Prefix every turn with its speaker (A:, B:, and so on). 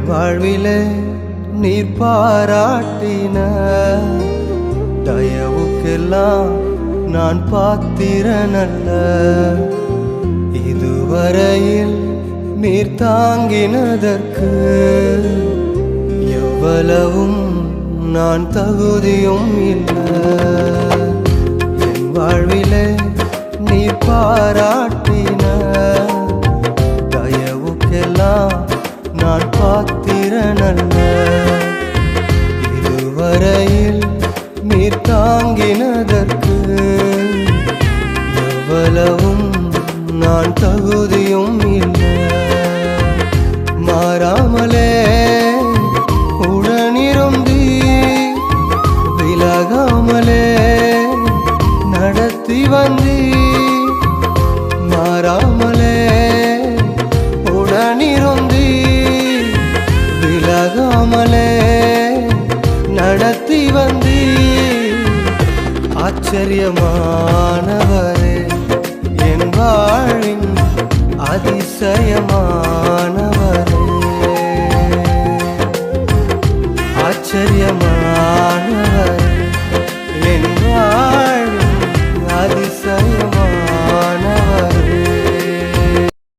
A: வாழ்விலே நீர் பாராட்டின தயவுக்கெல்லாம் நான் பாத்திரனல்ல. இதுவரையில் நீர் தாங்கினதற்கு எவ்வளவும் நான் தகுதியும் இல்லை. என் வாழ்விலே நீர் பாராட்டின தயவுக்கெல்லாம் நான் பாத்திரனல்ல. இதுவரையில் நீர் தாங்கினதற்கு எவ்வளவும் நான் தகுதியும் இல்லை. மாறாமலே உடனிருந்தி விலகாமலே நடத்தி வந்தி. மாறாமலே உடனிருந்தி விலகாமலே நடத்தி வந்தி. ஆச்சரியமானவரே, என் வாழின் அதிசயமான